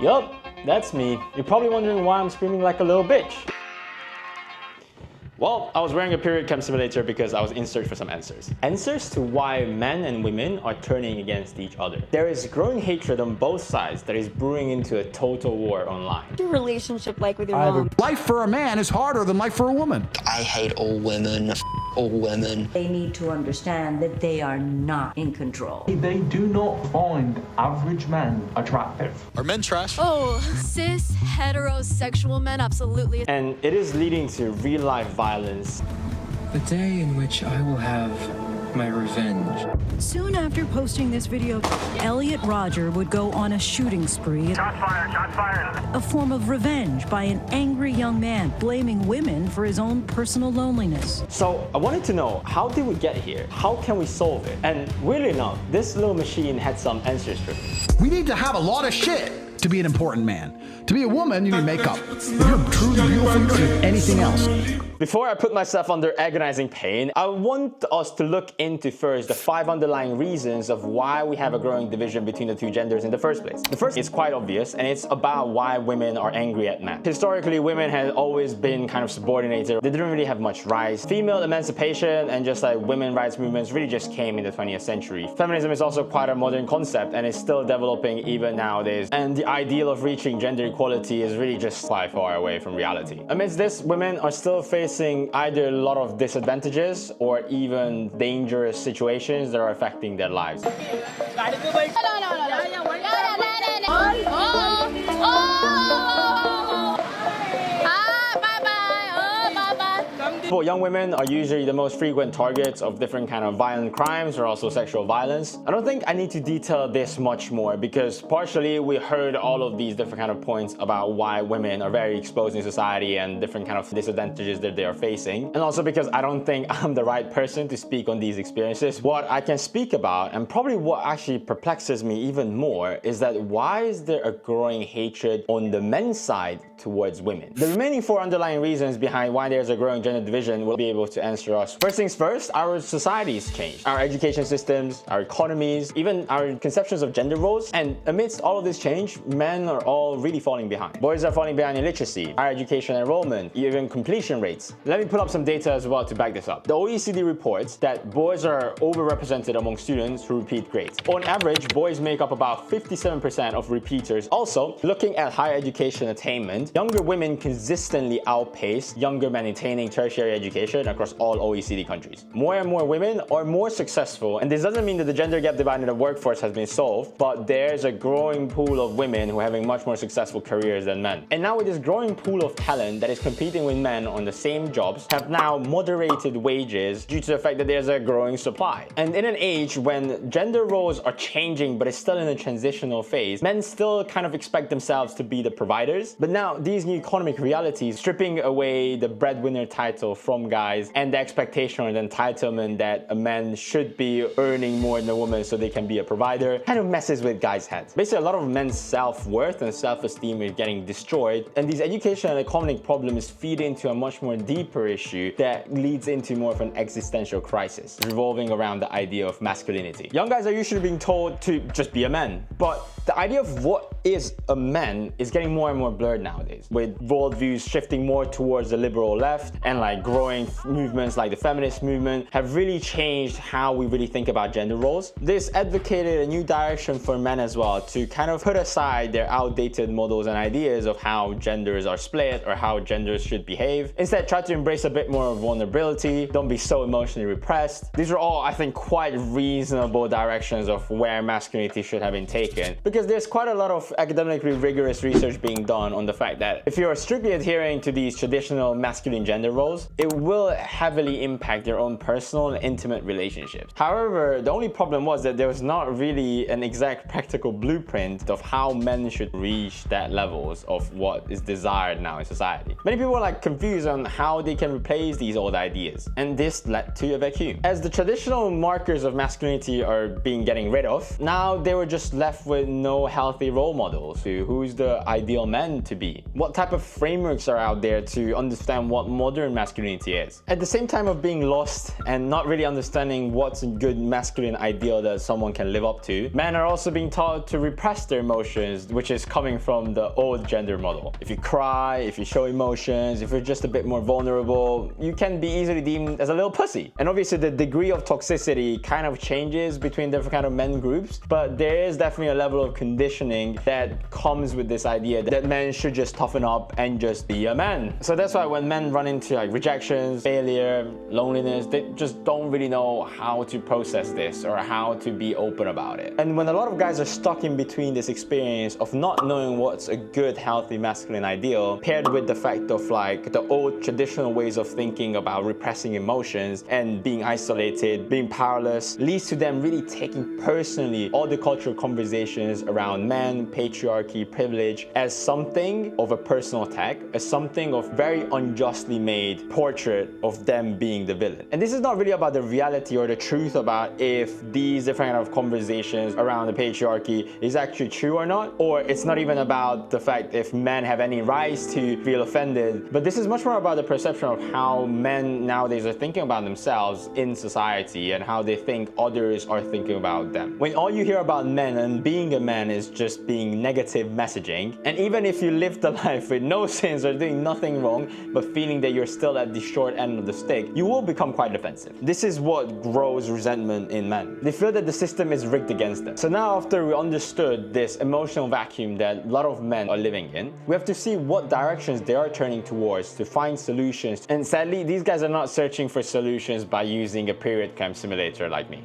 Yup, that's me. You're probably wondering why I'm screaming like a little bitch. Well, I was wearing a period chem simulator because I was in search for some answers. Answers to why men and women are turning against each other. There is growing hatred on both sides that is brewing into a total war online. Your relationship like with your mom? Life for a man is harder than life for a woman. I hate all women. All women. They need to understand that they are not in control. They do not find average men attractive. Are men trash? Oh, cis, heterosexual men, absolutely. And it is leading to real-life violence. The day in which I will have my revenge. Soon after posting this video, Elliot Rodger would go on a shooting spree. Shots fired, shots fired. A form of revenge by an angry young man blaming women for his own personal loneliness. So I wanted to know, how did we get here? How can we solve it? And weirdly enough, this little machine had some answers for me. We need to have a lot of shit to be an important man. To be a woman, you need makeup. If you're truly beautiful, you don't need anything else. Before I put myself under agonizing pain, I want us to look into first the 5 underlying reasons of why we have a growing division between the two genders in the first place. The first is quite obvious, and it's about why women are angry at men. Historically, women had always been kind of subordinated. They didn't really have much rights. Female emancipation and just like women rights movements really just came in the 20th century. Feminism is also quite a modern concept and is still developing even nowadays. And the ideal of reaching gender equality is really just quite far away from reality. Amidst this, women are still facing either a lot of disadvantages or even dangerous situations that are affecting their lives. Young women are usually the most frequent targets of different kind of violent crimes or also sexual violence. I don't think I need to detail this much more because partially we heard all of these different kind of points about why women are very exposed in society and different kind of disadvantages that they are facing. And also because I don't think I'm the right person to speak on these experiences. What I can speak about, and probably what actually perplexes me even more, is that why is there a growing hatred on the men's side towards women? The remaining 4 underlying reasons behind why there's a growing gender division will be able to answer us. First things first, our societies changed. Our education systems, our economies, even our conceptions of gender roles. And amidst all of this change, men are all really falling behind. Boys are falling behind in literacy, higher education enrollment, even completion rates. Let me pull up some data as well to back this up. The OECD reports that boys are overrepresented among students who repeat grades. On average, boys make up about 57% of repeaters. Also, looking at higher education attainment, younger women consistently outpace younger men attaining tertiary education across all OECD countries. More and more women are more successful, and this doesn't mean that the gender gap divide in the workforce has been solved, but there's a growing pool of women who are having much more successful careers than men. And now with this growing pool of talent that is competing with men on the same jobs, have now moderated wages due to the fact that there's a growing supply. And in an age when gender roles are changing but it's still in a transitional phase, men still kind of expect themselves to be the providers. But now these new economic realities, stripping away the breadwinner title from guys and the expectation or the entitlement that a man should be earning more than a woman so they can be a provider, kind of messes with guys' heads. Basically, a lot of men's self-worth and self-esteem is getting destroyed, and these education and economic problems feed into a much more deeper issue that leads into more of an existential crisis revolving around the idea of masculinity. Young guys are usually being told to just be a man, but the idea of what is a man is getting more and more blurred nowadays, with worldviews shifting more towards the liberal left, and like growing movements like the feminist movement have really changed how we really think about gender roles. This advocated a new direction for men as well, to kind of put aside their outdated models and ideas of how genders are split or how genders should behave. Instead, try to embrace a bit more of vulnerability, don't be so emotionally repressed. These are all, I think, quite reasonable directions of where masculinity should have been taken, because there's quite a lot of academically rigorous research being done on the fact that if you're strictly adhering to these traditional masculine gender roles, it will heavily impact your own personal and intimate relationships. However, the only problem was that there was not really an exact practical blueprint of how men should reach that levels of what is desired now in society. Many people are like confused on how they can replace these old ideas, and this led to a vacuum. As the traditional markers of masculinity are being getting rid of, now they were just left with no healthy role models, to who's the ideal man to be, what type of frameworks are out there to understand what modern masculinity is. At the same time of being lost and not really understanding what's a good masculine ideal that someone can live up to, men are also being taught to repress their emotions, which is coming from the old gender model. If you cry, if you show emotions, if you're just a bit more vulnerable, you can be easily deemed as a little pussy. And obviously the degree of toxicity kind of changes between different kind of men groups, but there is definitely a level of conditioning that comes with this idea that men should just toughen up and just be a man. So that's why when men run into like rejections, failure, loneliness, they just don't really know how to process this or how to be open about it. And when a lot of guys are stuck in between this experience of not knowing what's a good, healthy masculine ideal, paired with the fact of like the old traditional ways of thinking about repressing emotions and being isolated, being powerless, leads to them really taking personally all the cultural conversations around men, patriarchy, privilege as something of a personal attack, as something of very unjustly made portrait of them being the villain. And this is not really about the reality or the truth about if these different kind of conversations around the patriarchy is actually true or not, or it's not even about the fact if men have any rights to feel offended, but this is much more about the perception of how men nowadays are thinking about themselves in society and how they think others are thinking about them. When all you hear about men and being a man is just being negative messaging, and even if you live the life with no sins or doing nothing wrong, but feeling that you're still at the short end of the stick, you will become quite defensive. This is what grows resentment in men. They feel that the system is rigged against them. So now after we understood this emotional vacuum that a lot of men are living in, we have to see what directions they are turning towards to find solutions. And sadly, these guys are not searching for solutions by using a period cramp simulator like me.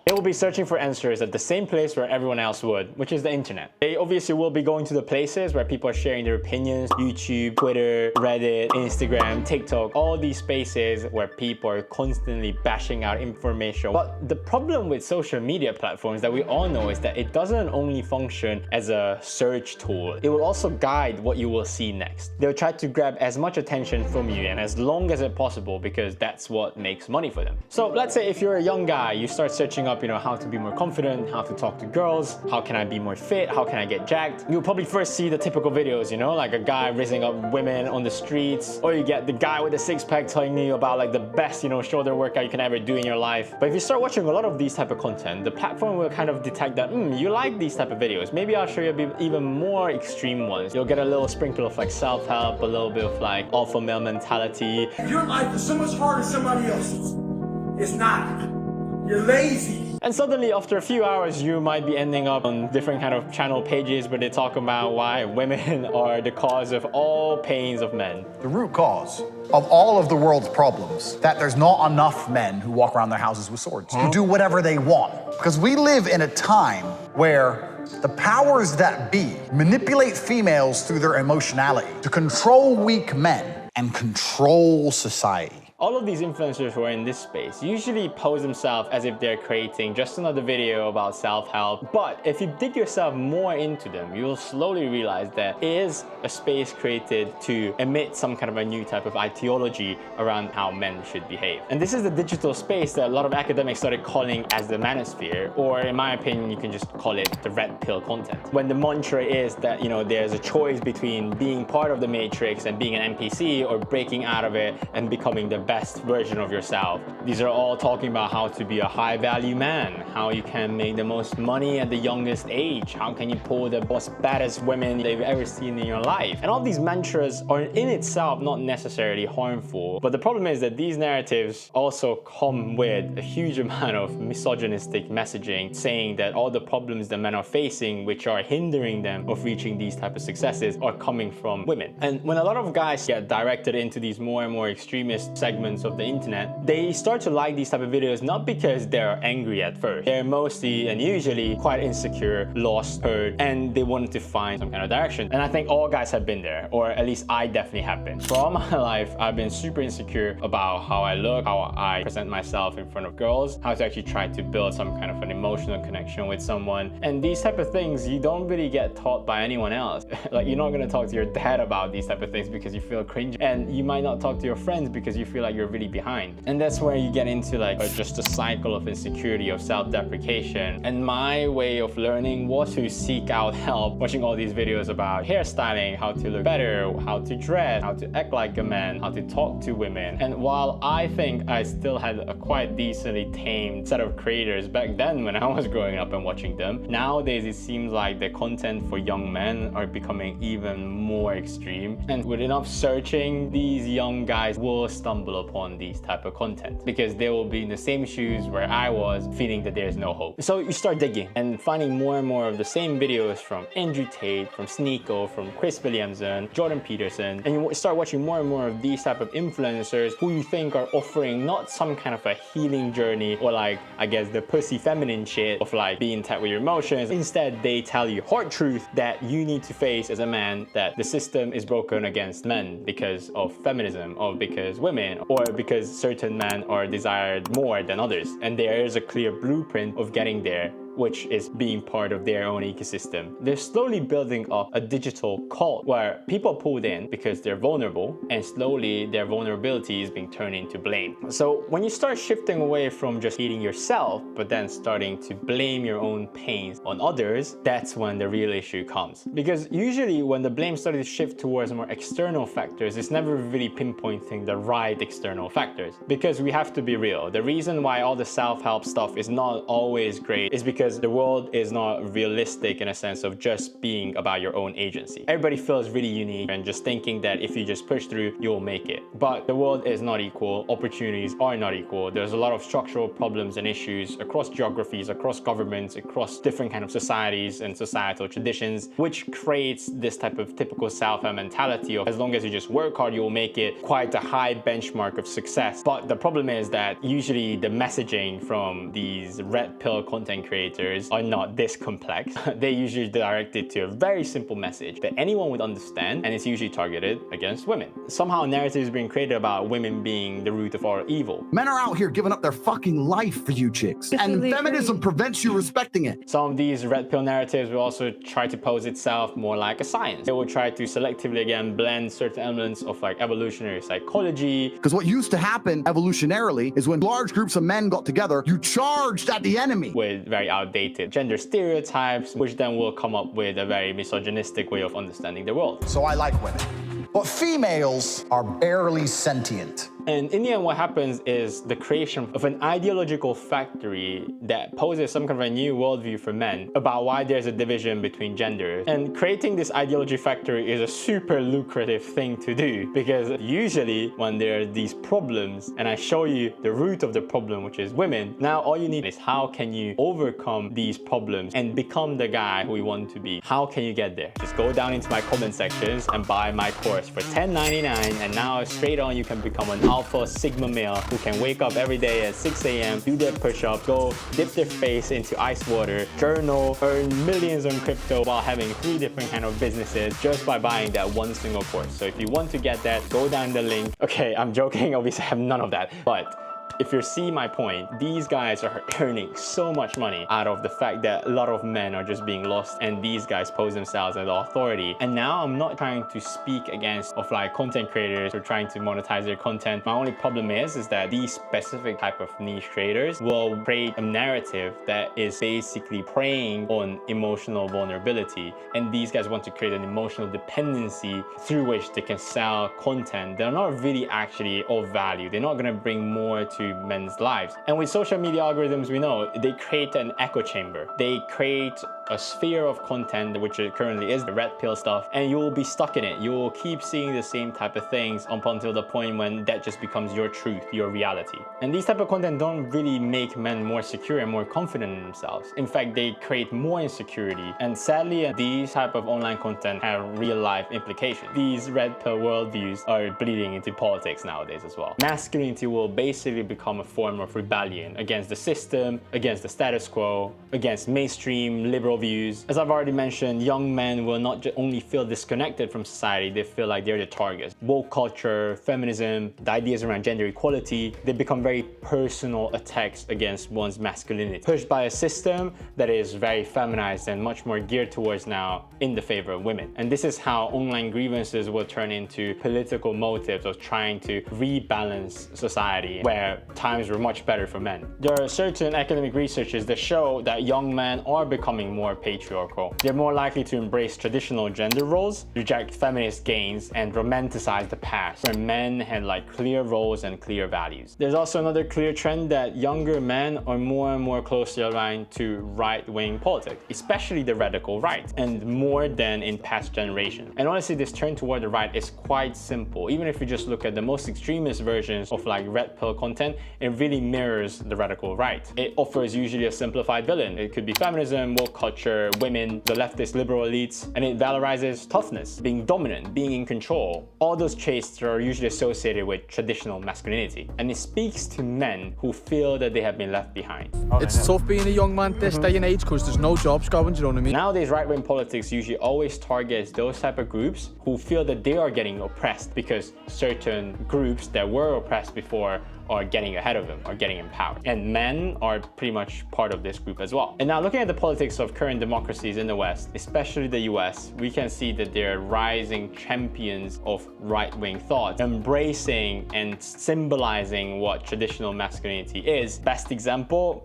They will be searching for answers at the same place where everyone else would, which is the internet. They obviously will be going to the places where people are sharing their opinions: YouTube, Twitter, Reddit, Instagram, TikTok, all these spaces where people are constantly bashing out information. But the problem with social media platforms that we all know is that it doesn't only function as a search tool. It will also guide what you will see next. They'll try to grab as much attention from you and as long as it's possible because that's what makes money for them. So let's say if you're a young guy, you start searching up how to be more confident, how to talk to girls, how can I be more fit, how can I get jacked. You'll probably first see the typical videos, like a guy raising up women on the streets, or you get the guy with the six-pack telling you about like the best, shoulder workout you can ever do in your life. But if you start watching a lot of these type of content, the platform will kind of detect that, you like these type of videos. Maybe I'll show you even more extreme ones. You'll get a little sprinkle of like self-help, a little bit of like alpha male mentality. Your life is so much harder than somebody else's. It's not. You're lazy. And suddenly after a few hours you might be ending up on different kind of channel pages where they talk about why women are the cause of all pains of men. The root cause of all of the world's problems, that there's not enough men who walk around their houses with swords, who do whatever they want. Because we live in a time where the powers that be manipulate females through their emotionality to control weak men and control society. All of these influencers who are in this space usually pose themselves as if they're creating just another video about self-help. But if you dig yourself more into them, you'll slowly realize that it is a space created to emit some kind of a new type of ideology around how men should behave. And this is the digital space that a lot of academics started calling as the Manosphere, or in my opinion, you can just call it the red pill content. When the mantra is that, there's a choice between being part of the matrix and being an NPC, or breaking out of it and becoming the best version of yourself. These are all talking about how to be a high value man, how you can make the most money at the youngest age, how can you pull the most baddest women they've ever seen in your life. And all these mantras are in itself not necessarily harmful, but the problem is that these narratives also come with a huge amount of misogynistic messaging saying that all the problems that men are facing which are hindering them of reaching these type of successes are coming from women. And when a lot of guys get directed into these more and more extremist segments of the internet, they start to like these type of videos not because they're angry at first. They're mostly and usually quite insecure, lost, hurt, and they wanted to find some kind of direction. And I think all guys have been there, or at least I definitely have been. For all my life, I've been super insecure about how I look, how I present myself in front of girls, how to actually try to build some kind of an emotional connection with someone. And these type of things you don't really get taught by anyone else. Like, you're not gonna talk to your dad about these type of things because you feel cringe, and you might not talk to your friends because you feel like you're really behind. And that's where you get into like just a cycle of insecurity, of self-deprecation. And my way of learning was to seek out help, watching all these videos about hairstyling, how to look better, how to dress, how to act like a man, how to talk to women. And while I think I still had a quite decently tamed set of creators back then when I was growing up and watching them, nowadays it seems like the content for young men are becoming even more extreme. And with enough searching, these young guys will stumble upon these type of content because they will be in the same shoes where I was, feeling that there's no hope. So you start digging and finding more and more of the same videos from Andrew Tate, from Sneeko, from Chris Williamson, Jordan Peterson, and you start watching more and more of these type of influencers who you think are offering not some kind of a healing journey or like, I guess, the pussy feminine shit of like being in touch with your emotions. Instead, they tell you hard truth that you need to face as a man, that the system is broken against men because of feminism, or because women, or because certain men are desired more than others. And there is a clear blueprint of getting there, which is being part of their own ecosystem. They're slowly building up a digital cult where people pulled in because they're vulnerable, and slowly their vulnerability is being turned into blame. So when you start shifting away from just hating yourself, but then starting to blame your own pains on others, that's when the real issue comes. Because usually when the blame started to shift towards more external factors, it's never really pinpointing the right external factors. Because we have to be real, the reason why all the self-help stuff is not always great is because the world is not realistic in a sense of just being about your own agency. Everybody feels really unique and just thinking that if you just push through, you'll make it. But the world is not equal, opportunities are not equal. There's a lot of structural problems and issues across geographies, across governments, across different kind of societies and societal traditions, which creates this type of typical self-help mentality of as long as you just work hard, you'll make it, quite a high benchmark of success. But the problem is that usually the messaging from these red pill content creators are not this complex. They usually direct it to a very simple message that anyone would understand, and it's usually targeted against women. Somehow a narrative is being created about women being the root of all evil. Men are out here giving up their fucking life for you chicks, and feminism prevents you respecting it. Some of these red pill narratives will also try to pose itself more like a science. They will try to selectively again blend certain elements of like evolutionary psychology. Because what used to happen evolutionarily is when large groups of men got together, you charged at the enemy with very outdated gender stereotypes, which then will come up with a very misogynistic way of understanding the world. So I like women. But females are barely sentient. And in the end, what happens is the creation of an ideological factory that poses some kind of a new worldview for men about why there's a division between genders. And creating this ideology factory is a super lucrative thing to do, because usually when there are these problems and I show you the root of the problem, which is women, now all you need is how can you overcome these problems and become the guy who you want to be. How can you get there? Just go down into my comment sections and buy my course for $10.99, and now straight on you can become an alpha sigma male who can wake up every day at 6 a.m, do their push-ups, go dip their face into ice water, journal, earn millions on crypto while having 3 different kind of businesses just by buying that one single course. So if you want to get that, go down the link. Okay, I'm joking, obviously I have none of that, but if you see my point, these guys are earning so much money out of the fact that a lot of men are just being lost, and these guys pose themselves as the authority. And now I'm not trying to speak against of like content creators who are trying to monetize their content. My only problem is that these specific type of niche creators will create a narrative that is basically preying on emotional vulnerability. And these guys want to create an emotional dependency through which they can sell content. They're not really actually of value. They're not going to bring more to men's lives. And with social media algorithms, we know they create an echo chamber. They create a sphere of content, which currently is the red pill stuff, and you will be stuck in it. You will keep seeing the same type of things up until the point when that just becomes your truth, your reality. And these type of content don't really make men more secure and more confident in themselves. In fact, they create more insecurity. And sadly, these type of online content have real life implications. These red pill worldviews are bleeding into politics nowadays as well. Masculinity will basically become a form of rebellion against the system, against the status quo, against mainstream liberal worldviews. As I've already mentioned, young men will not only feel disconnected from society, they feel like they're the targets. Woke culture, feminism, the ideas around gender equality, they become very personal attacks against one's masculinity, pushed by a system that is very feminized and much more geared towards now in the favor of women. And this is how online grievances will turn into political motives of trying to rebalance society where times were much better for men. There are certain academic researches that show that young men are becoming more patriarchal. They're more likely to embrace traditional gender roles, reject feminist gains, and romanticize the past, where men had like clear roles and clear values. There's also another clear trend that younger men are more and more closely aligned to right-wing politics, especially the radical right, and more than in past generations. And honestly, this turn toward the right is quite simple. Even if you just look at the most extremist versions of like red pill content, it really mirrors the radical right. It offers usually a simplified villain. It could be feminism, woke culture, women, the leftist liberal elites, and it valorizes toughness, being dominant, being in control. All those traits are usually associated with traditional masculinity. And it speaks to men who feel that they have been left behind. It's tough being a young man this day and age because there's no jobs going, do you know what I mean? Nowadays, right-wing politics usually always targets those type of groups who feel that they are getting oppressed because certain groups that were oppressed before are getting ahead of them, or getting empowered. And men are pretty much part of this group as well. And now looking at the politics of current democracies in the West, especially the US, we can see that there are rising champions of right-wing thought, embracing and symbolizing what traditional masculinity is. Best example,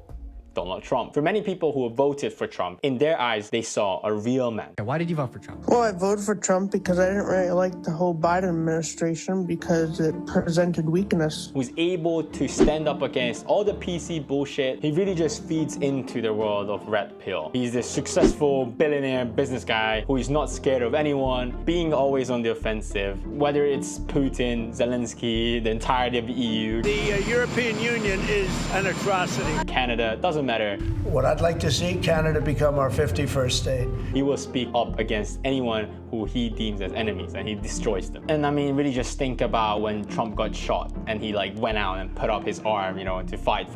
Donald Trump. For many people who voted for Trump, in their eyes, they saw a real man. Why did you vote for Trump? Well, I voted for Trump because I didn't really like the whole Biden administration because it presented weakness. Who's able to stand up against all the PC bullshit. He really just feeds into the world of red pill. He's this successful billionaire business guy who is not scared of anyone, being always on the offensive, whether it's Putin, Zelensky, the entirety of the EU. The European Union is an atrocity. Canada, doesn't matter. What I'd like to see, Canada become our 51st state. He will speak up against anyone who he deems as enemies, and he destroys them. And I mean, really just think about when Trump got shot and he like went out and put up his arm, you know, to fight.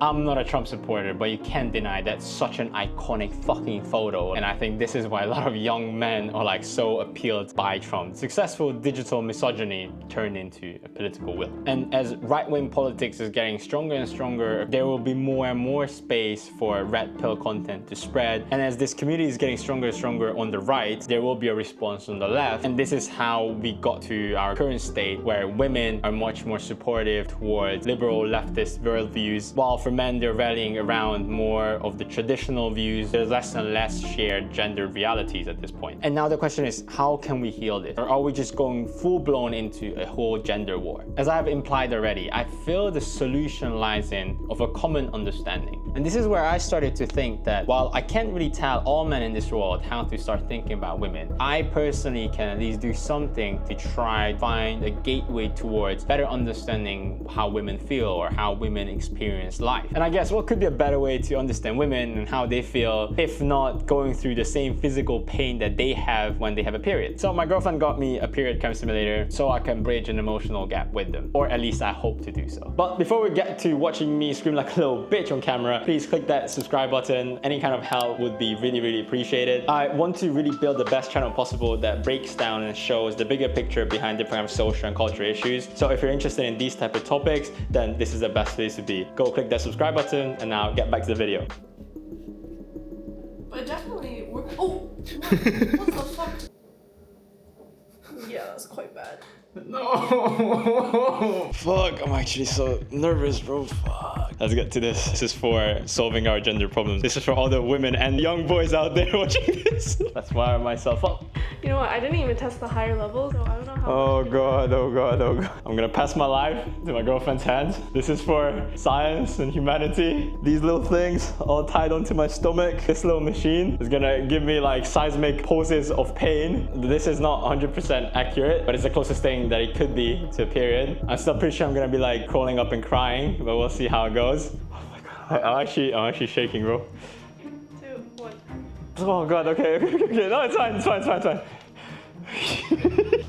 I'm not a Trump supporter, but you can't deny that's such an iconic fucking photo. And I think this is why a lot of young men are like so appealed by Trump. Successful digital misogyny turned into a political will. And as right-wing politics is getting stronger and stronger, there will be more and more space for red pill content to spread. And as this community is getting stronger and stronger on the right, there will be a response on the left. And this is how we got to our current state where women are much more supportive towards liberal leftist worldviews, while for men they're rallying around more of the traditional views. There's less and less shared gender realities at this point. And now the question is, how can we heal this? Or are we just going full-blown into a whole gender war? As I have implied already, I feel the solution lies in of a common understanding. And this is where I started to think that while I can't really tell all men in this world how to start thinking about women, I personally can at least do something to try to find a gateway towards better understanding how women feel or how women experience life. And I guess what could be a better way to understand women and how they feel if not going through the same physical pain that they have when they have a period. So my girlfriend got me a period cramp simulator so I can bridge an emotional gap with them, or at least I hope to do so. But before we get to watching me scream like a little bitch on camera, please click that subscribe button. Any kind of help would be really appreciated. I want to really build the best channel possible that breaks down and shows the bigger picture behind different kind of social and cultural issues. So if you're interested in these type of topics, then this is the best place to be. Go click that subscribe button and now get back to the video. But definitely work. Oh, what the fuck? Yeah, that's quite bad. No! Fuck, I'm actually so nervous, bro. Fuck. Let's get to this. This is for solving our gender problems. This is for all the women and young boys out there watching this. Let's wire myself up. You know what? I didn't even test the higher levels, so I don't know how. Oh god. I'm gonna pass my life to my girlfriend's hands. This is for science and humanity. These little things all tied onto my stomach. This little machine is gonna give me like seismic pulses of pain. This is not 100% accurate, but it's the closest thing that it could be to a period. I'm still pretty sure I'm gonna be like crawling up and crying, but we'll see how it goes. Oh my god, I'm actually shaking, bro. 2, 1. Oh god, okay. No, it's fine.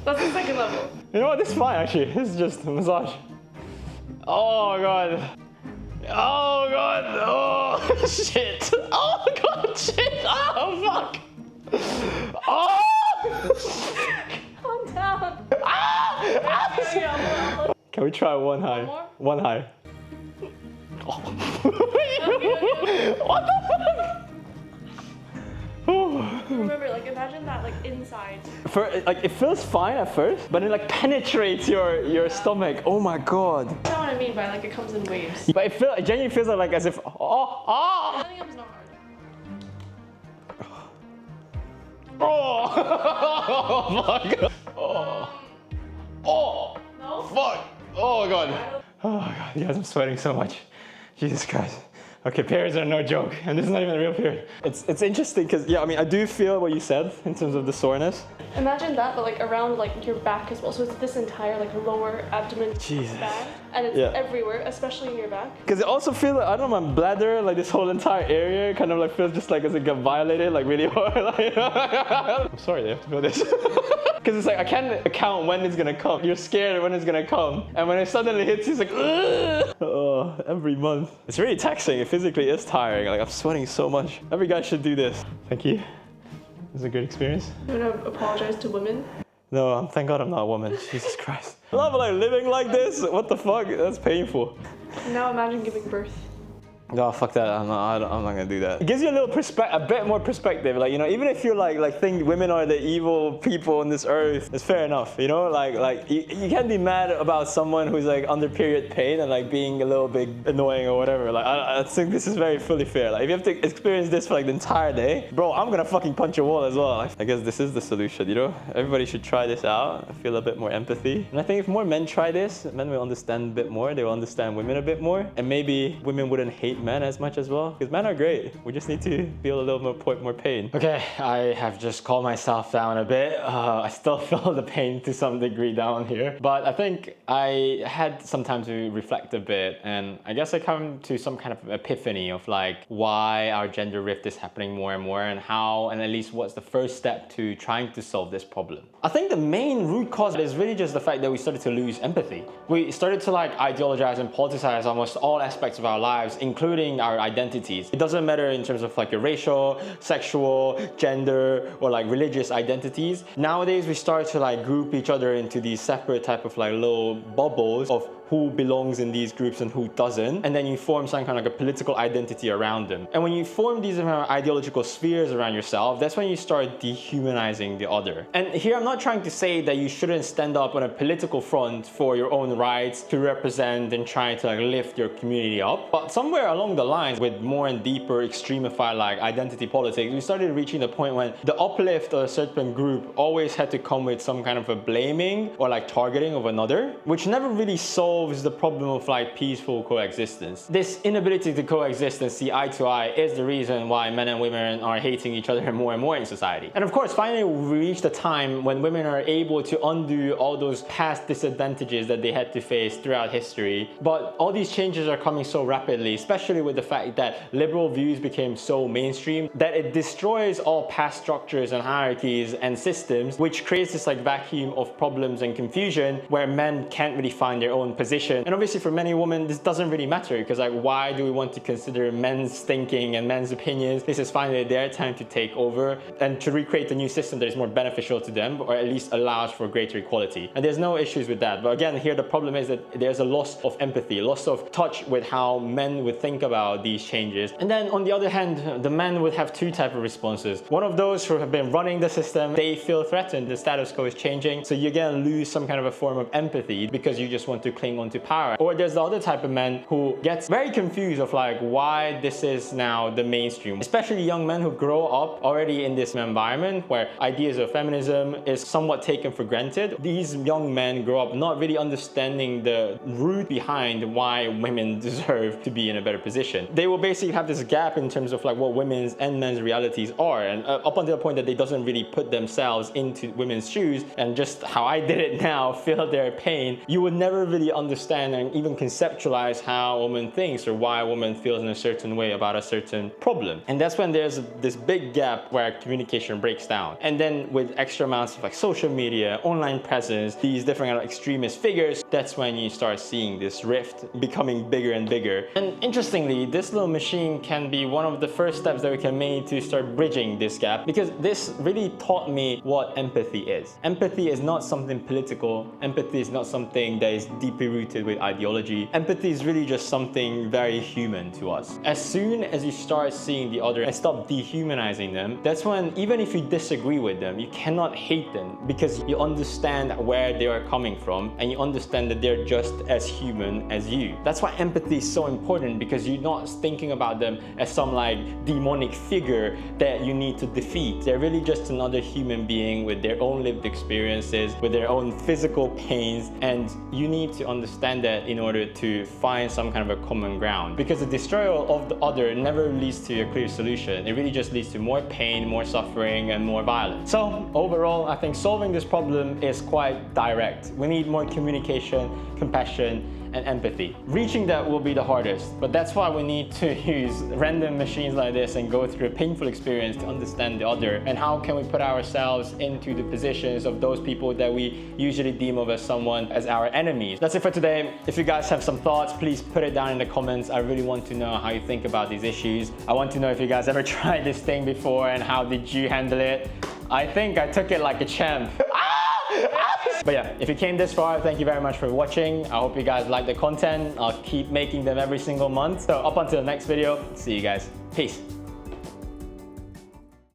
That's the second level. You know what, this is fine actually. This is just a massage. Oh god. Oh god. Oh shit. Oh god, shit. Oh Can we try one high? more? One high. Okay. What the fuck? Remember, like, imagine that, like, inside. Like, it feels fine at first, but it like penetrates your stomach. Oh my god. That's not what I mean by, like, it comes in waves. But it genuinely feels like as if, Filling up is not hard. oh my god. Oh. No? Fuck. Oh god. Oh god, guys, I'm sweating so much. Jesus Christ. Okay, periods are no joke, and this is not even a real period. It's interesting because, yeah, I mean, I do feel what you said in terms of the soreness. Imagine that, but like around like your back as well. So it's this entire like lower abdomen bag, and it's everywhere, especially in your back. Because it also feels like, I don't know, my bladder, like this whole entire area kind of like feels just like as it got violated, like really hard. Like, I'm sorry they have to feel this. Because it's like, I can't account when it's gonna come. You're scared when it's gonna come. And when it suddenly hits, it's like, ugh! Oh, every month. It's really taxing. It physically is tiring. Like, I'm sweating so much. Every guy should do this. Thank you. It was a good experience. You want to apologize to women? No, thank God I'm not a woman. Jesus Christ. I love like living like this. What the fuck? That's painful. Now imagine giving birth. No, fuck that. I'm not gonna do that. It gives you a little a bit more perspective. Like, you know, even if you like think women are the evil people on this earth, it's fair enough. You know, like you can't be mad about someone who's like under period pain and like being a little bit annoying or whatever. Like, I think this is very fully fair. Like, if you have to experience this for like the entire day, bro, I'm gonna fucking punch a wall as well. Like, I guess this is the solution. You know, everybody should try this out. I feel a bit more empathy, and I think if more men try this, men will understand a bit more. They will understand women a bit more, and maybe women wouldn't hate men as much as well, because men are great. We just need to feel a little more pain. Okay, I have just calmed myself down a bit. I still feel the pain to some degree down here, but I think I had some time to reflect a bit, and I guess I come to some kind of epiphany of like why our gender rift is happening more and more, and how, and at least what's the first step to trying to solve this problem. I think the main root cause is really just the fact that we started to lose empathy. We started to like ideologize and politicize almost all aspects of our lives, including our identities. It doesn't matter in terms of like your racial, sexual, gender, or like religious identities. Nowadays, we start to like group each other into these separate type of like little bubbles of who belongs in these groups and who doesn't, and then you form some kind of like a political identity around them. And when you form these ideological spheres around yourself, that's when you start dehumanizing the other. And here I'm not trying to say that you shouldn't stand up on a political front for your own rights to represent and try to like lift your community up, but somewhere along the lines with more and deeper extremified like identity politics, we started reaching the point when the uplift of a certain group always had to come with some kind of a blaming or like targeting of another, which never really solved the problem of like peaceful coexistence. This inability to coexist and see eye to eye is the reason why men and women are hating each other more and more in society. And of course, finally we reached a time when women are able to undo all those past disadvantages that they had to face throughout history. But all these changes are coming so rapidly, especially with the fact that liberal views became so mainstream that it destroys all past structures and hierarchies and systems, which creates this like vacuum of problems and confusion where men can't really find their own position. And obviously for many women, this doesn't really matter, because like, why do we want to consider men's thinking and men's opinions? This is finally their time to take over and to recreate a new system that is more beneficial to them, or at least allows for greater equality. And there's no issues with that. But again, here the problem is that there's a loss of empathy, loss of touch with how men would think about these changes. And then on the other hand, the men would have two types of responses. One of those who have been running the system, they feel threatened, the status quo is changing, so you're gonna lose some kind of a form of empathy because you just want to cling onto power. Or there's the other type of men who gets very confused of like why this is now the mainstream, especially young men who grow up already in this environment where ideas of feminism is somewhat taken for granted. These young men grow up not really understanding the root behind why women deserve to be in a better position. They will basically have this gap in terms of like what women's and men's realities are, and up until the point that they doesn't really put themselves into women's shoes, and just how I did it now, feel their pain, you would never really understand and even conceptualize how a woman thinks or why a woman feels in a certain way about a certain problem. And that's when there's this big gap where communication breaks down. And then with extra amounts of like social media, online presence, these different kind of extremist figures, that's when you start seeing this rift becoming bigger and bigger. And interestingly, this little machine can be one of the first steps that we can make to start bridging this gap, because this really taught me what empathy is. Empathy is not something political. Empathy is not something that is deeply rooted with ideology. Empathy is really just something very human to us. As soon as you start seeing the other and stop dehumanizing them, that's when, even if you disagree with them, you cannot hate them, because you understand where they are coming from and you understand that they're just as human as you. That's why empathy is so important, because you're not thinking about them as some like demonic figure that you need to defeat. They're really just another human being with their own lived experiences, with their own physical pains, and you need to understand that in order to find some kind of a common ground. Because the destroyal of the other never leads to a clear solution. It really just leads to more pain, more suffering, and more violence. So overall, I think solving this problem is quite direct. We need more communication, compassion, and empathy. Reaching that will be the hardest, but that's why we need to use random machines like this and go through a painful experience to understand the other, and how can we put ourselves into the positions of those people that we usually deem of as someone as our enemies. That's it for today. If you guys have some thoughts, please put it down in the comments. I really want to know how you think about these issues. I want to know if you guys ever tried this thing before and how did you handle it. I think I took it like a champ. But yeah, if you came this far, thank you very much for watching. I hope you guys like the content. I'll keep making them every single month. So up until the next video, see you guys. Peace.